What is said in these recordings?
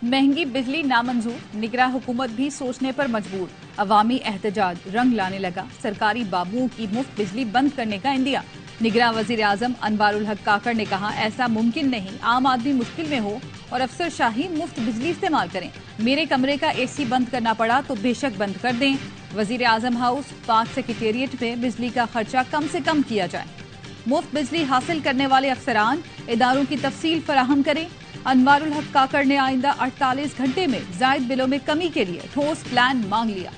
महंगी बिजली नामंजूर, निगरां हुकूमत भी सोचने पर मजबूर। अवामी एहतजाज रंग लाने लगा, सरकारी बाबुओं की मुफ्त बिजली बंद करने का इंदिया। निगरां वजीर आजम अनवारुल हक काकड़ ने कहा, ऐसा मुमकिन नहीं, आम आदमी मुश्किल में हो और अफसरशाही मुफ्त बिजली इस्तेमाल करें। मेरे कमरे का एसी बंद करना पड़ा तो बेशक बंद कर दें। वजीर आजम हाउस पाक सेक्रेटेरिएट में बिजली का खर्चा कम से कम किया जाए। मुफ्त बिजली हासिल करने वाले अफसरान इदारों की तफसील फराहम करें। अनवारुल हक काकड़ ने आइंदा 48 घंटे में जायद बिलों में कमी के लिए ठोस प्लान मांग लिया।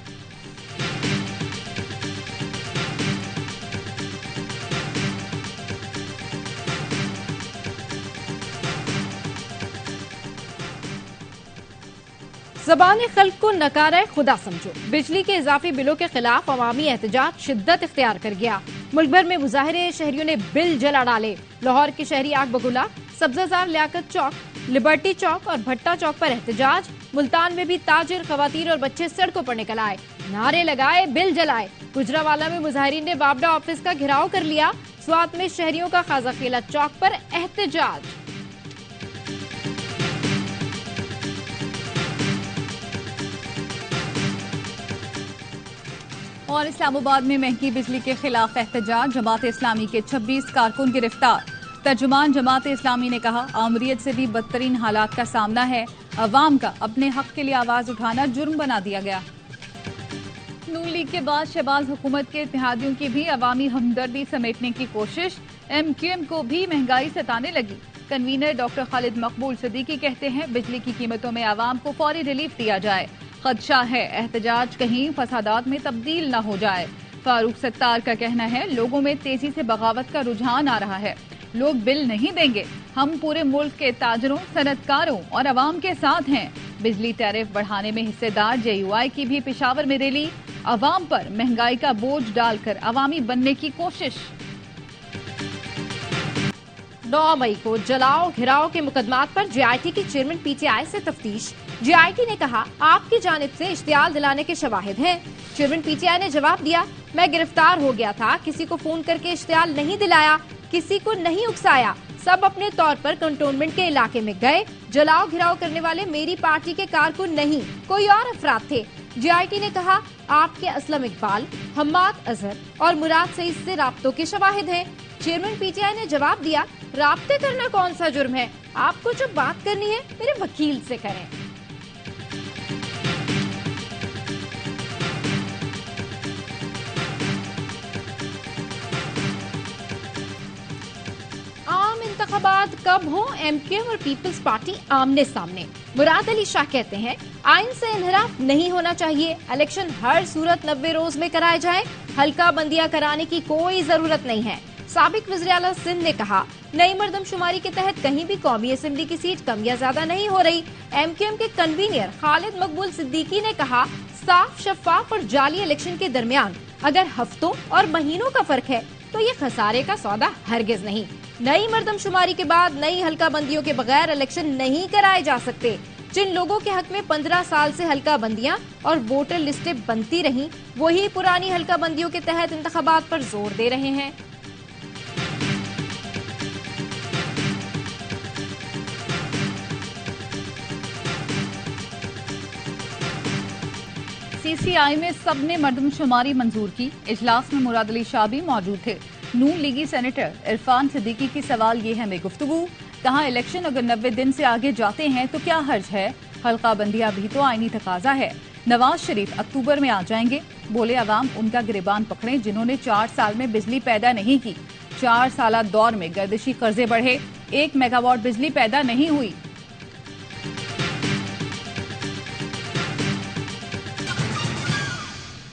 ज़बान खल्क को नकारा खुदा समझो। बिजली के इजाफी बिलों के खिलाफ अवामी एहतजाज शिद्दत इख्तियार कर गया। मुल्क भर में मुजाहिरे, शहरियों ने बिल जला डाले। लाहौर के शहरी आग बगुला, सब्जाजार लियाकत चौक, लिबर्टी चौक और भट्टा चौक पर एहतजाज। मुल्तान में भी ताजिर, खवातीर और बच्चे सड़कों पर निकल आए, नारे लगाए, बिल जलाए। गुजरावाला में मुजाहिरीन ने बाबडा ऑफिस का घेराव कर लिया। स्वात में शहरियों का खाजा खेला चौक पर एहतजाज। और इस्लामाबाद में महंगी बिजली के खिलाफ एहतजाज, जमात इस्लामी के 26 कारकुन गिरफ्तार। तर्जुमान जमात इस्लामी ने कहा, आमरीत से भी बदतरीन हालात का सामना है, अवाम का अपने हक के लिए आवाज उठाना जुर्म बना दिया गया। नून लीग के बाद शहबाज हुकूमत के इत्तेहादियों की भी अवामी हमदर्दी समेटने की कोशिश। MQM को भी महंगाई सताने लगी। कन्वीनर डॉक्टर खालिद मकबूल सिद्दीकी कहते हैं, बिजली की कीमतों में आवाम को फौरी रिलीफ दिया जाए। खदशा है एहतजाज कहीं फसादात में तब्दील न हो जाए। फारूक सत्तार का कहना है, लोगों में तेजी से बगावत का रुझान आ रहा है, लोग बिल नहीं देंगे। हम पूरे मुल्क के ताजरों, सनतकारों और अवाम के साथ हैं। बिजली टैरिफ बढ़ाने में हिस्सेदार JUI की भी पेशावर में रैली। अवाम पर महंगाई का बोझ डालकर अवामी बनने की कोशिश। 9 मई को जलाओ घिराव के मुकदमात पर JIT की चेयरमैन PTI से तफ्तीश। JIT ने कहा, आपकी जानिब से इश्तियाल दिलाने के शवाहिद हैं। चेयरमैन PTI ने जवाब दिया, मैं गिरफ्तार हो गया था, किसी को फोन करके इश्तियाल नहीं दिलाया, किसी को नहीं उकसाया, सब अपने तौर पर कंटोनमेंट के इलाके में गए। जलाओ घिराव करने वाले मेरी पार्टी के कारकुन नहीं, कोई और अफराद थे। JIT ने कहा, आपके असलम इकबाल, हम्माद अजहर और मुराद सईद से राब्तों के शवाहिद हैं। चेयरमैन PTI ने जवाब दिया, राब्ते करना कौन सा जुर्म है, आपको जो बात करनी है मेरे वकील से करें। इंतखाबात कब हो, MQM और पीपल्स पार्टी आमने सामने। मुराद अली शाह कहते हैं, आइन से इनहराफ नहीं होना चाहिए, इलेक्शन हर सूरत 90 रोज में कराए जाए, हल्का बंदियां कराने की कोई जरूरत नहीं है। साबिक वज़ीर आला सिंध ने कहा, नई मर्दमशुमारी के तहत कहीं भी कौमी असेंबली की सीट कम या ज्यादा नहीं हो रही। MQM के कन्वीनर खालिद मकबूल सिद्दीकी ने कहा, साफ, शफाफ और जाली इलेक्शन के दरमियान अगर हफ्तों और महीनों का फर्क है तो ये खसारे का सौदा हरगिज नहीं। नई मर्दमशुमारी के बाद नई हल्का बंदियों के बगैर इलेक्शन नहीं कराए जा सकते। जिन लोगों के हक में 15 साल से हल्का बंदियां और वोटर लिस्टें बनती रहीं, वही पुरानी हल्का बंदियों के तहत इंतखाबात पर जोर दे रहे हैं। CCI में सबने मर्दमशुमारी मंजूर की। इजलास में मुराद अली शाह भी मौजूद थे। नून लीगी सेनेटर इरफान सिद्दीकी की सवाल ये है में गुफ्तगू। कहा, इलेक्शन अगर 90 दिन से आगे जाते हैं तो क्या हर्ज है, हल्का बंदियां भी तो आईनी तकाजा है। नवाज शरीफ अक्टूबर में आ जाएंगे। बोले, अवाम उनका गिरबान पकड़े जिन्होंने 4 साल में बिजली पैदा नहीं की। 4 साल दौर में गर्दिशी कर्जे बढ़े, 1 मेगावाट बिजली पैदा नहीं हुई।